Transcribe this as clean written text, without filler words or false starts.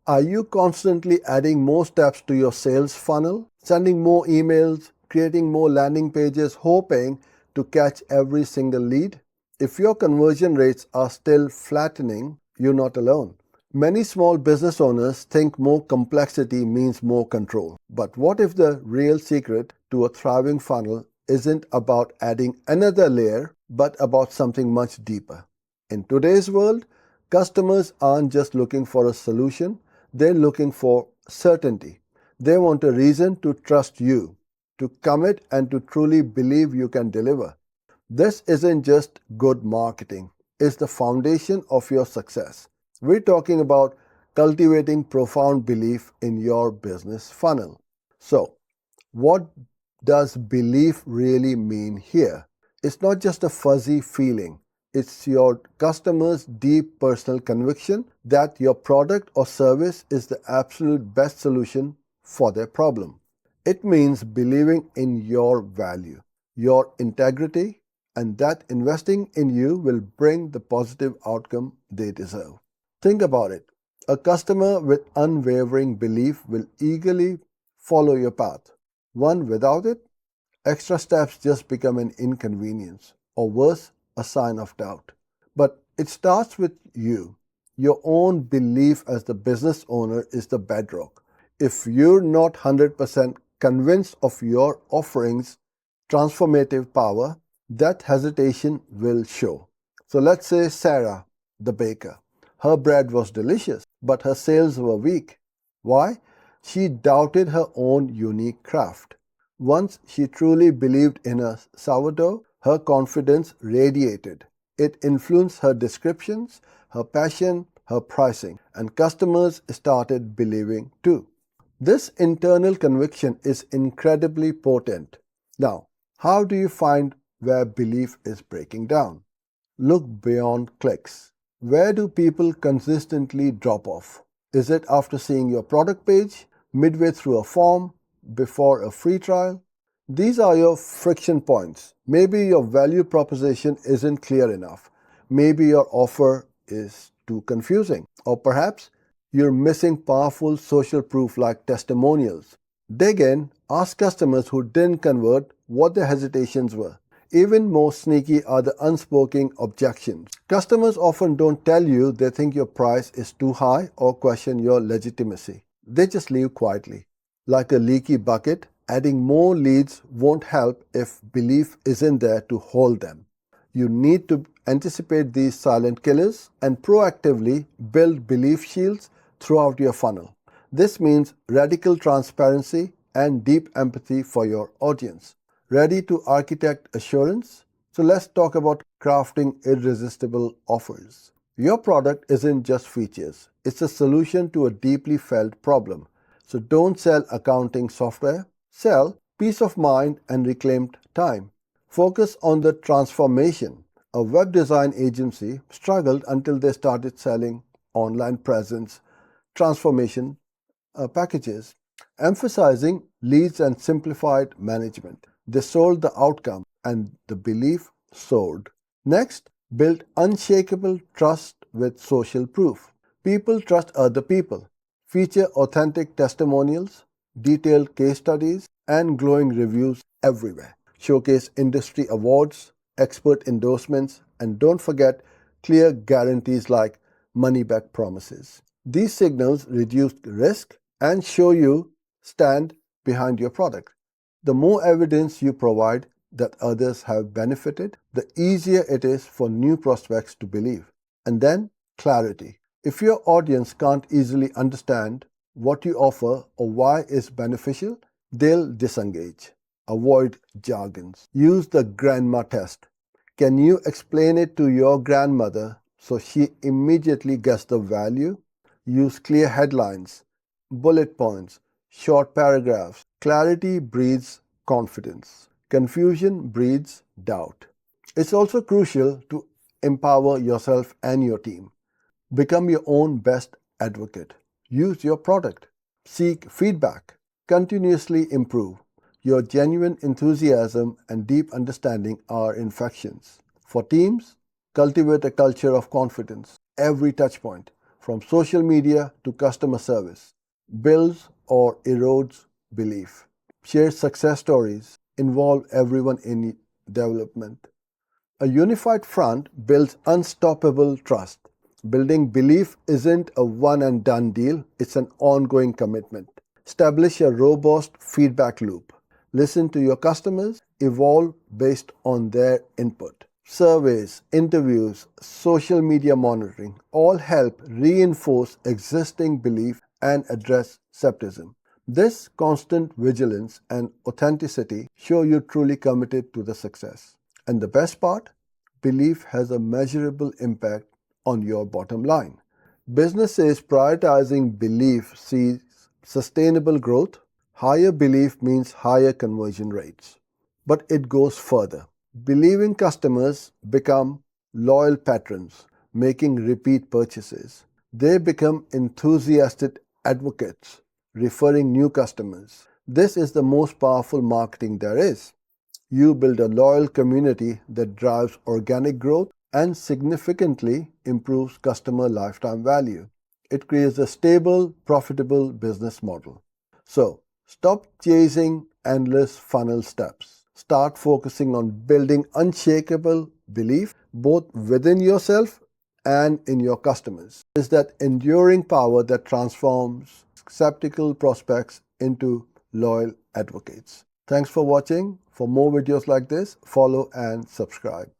Are you constantly adding more steps to your sales funnel, sending more emails, creating more landing pages, hoping to catch every single lead? If your conversion rates are still flattening, you're not alone. Many small business owners think more complexity means more control. But what if the real secret to a thriving funnel isn't about adding another layer, but about something much deeper? In today's world, customers aren't just looking for a solution, they're looking for certainty. They want a reason to trust you, to commit, and to truly believe you can deliver. This isn't just good marketing, it's the foundation of your success. We're talking about cultivating profound belief in your business funnel. So, what does belief really mean here? It's not just a fuzzy feeling. It's your customer's deep personal conviction that your product or service is the absolute best solution for their problem. It means believing in your value, your integrity, and that investing in you will bring the positive outcome they deserve. Think about it. A customer with unwavering belief will eagerly follow your path. One without it, extra steps just become an inconvenience, or worse, a sign of doubt. But it starts with you. Your own belief as the business owner is the bedrock. If you're not 100% convinced of your offering's transformative power, that hesitation will show. So let's say Sarah, the baker. Her bread was delicious, but her sales were weak. Why? She doubted her own unique craft. Once she truly believed in her sourdough, her confidence radiated. It influenced her descriptions, her passion, her pricing, and customers started believing too. This internal conviction is incredibly potent. Now, how do you find where belief is breaking down? Look beyond clicks. Where do people consistently drop off? Is it after seeing your product page, midway through a form, before a free trial? These are your friction points. Maybe your value proposition isn't clear enough. Maybe your offer is too confusing. Or perhaps you're missing powerful social proof like testimonials. Dig in, ask customers who didn't convert what their hesitations were. Even more sneaky are the unspoken objections. Customers often don't tell you they think your price is too high or question your legitimacy. They just leave quietly. Like a leaky bucket, adding more leads won't help if belief isn't there to hold them. You need to anticipate these silent killers and proactively build belief shields throughout your funnel. This means radical transparency and deep empathy for your audience. Ready to architect assurance? So let's talk about crafting irresistible offers. Your product isn't just features, it's a solution to a deeply felt problem. So don't sell accounting software, sell peace of mind and reclaimed time. Focus on the transformation. A web design agency struggled until they started selling online presence transformation packages, emphasizing leads and simplified management. They sold the outcome and the belief soared. Next, build unshakable trust with social proof. People trust other people. Feature authentic testimonials, detailed case studies, and glowing reviews everywhere. Showcase industry awards, expert endorsements, and don't forget clear guarantees like money-back promises. These signals reduce risk and show you stand behind your product. The more evidence you provide that others have benefited, the easier it is for new prospects to believe. And then, clarity. If your audience can't easily understand what you offer or why it's beneficial, they'll disengage. Avoid jargons. Use the grandma test. Can you explain it to your grandmother so she immediately gets the value? Use clear headlines, bullet points, short paragraphs. Clarity breeds confidence. Confusion breeds doubt. It's also crucial to empower yourself and your team. Become your own best advocate. Use your product. Seek feedback. Continuously improve. Your genuine enthusiasm and deep understanding are infections. For teams, cultivate a culture of confidence. Every touchpoint, from social media to customer service, builds or erodes belief. Share success stories, involve everyone in development. A unified front builds unstoppable trust. Building belief isn't a one and done deal, it's an ongoing commitment. Establish a robust feedback loop. Listen to your customers, evolve based on their input. Surveys, interviews, social media monitoring all help reinforce existing belief and address skepticism. This constant vigilance and authenticity show you're truly committed to the success. And the best part? Belief has a measurable impact on your bottom line. Businesses prioritizing belief sees sustainable growth. Higher belief means higher conversion rates. But it goes further. Believing customers become loyal patrons, making repeat purchases. They become enthusiastic advocates, referring new customers. This is the most powerful marketing there is. You build a loyal community that drives organic growth and significantly improves customer lifetime value. It creates a stable, profitable business model. So, stop chasing endless funnel steps. Start focusing on building unshakable belief both within yourself and in your customers. It's that enduring power that transforms skeptical prospects into loyal advocates. Thanks for watching. For more videos like this, follow and subscribe.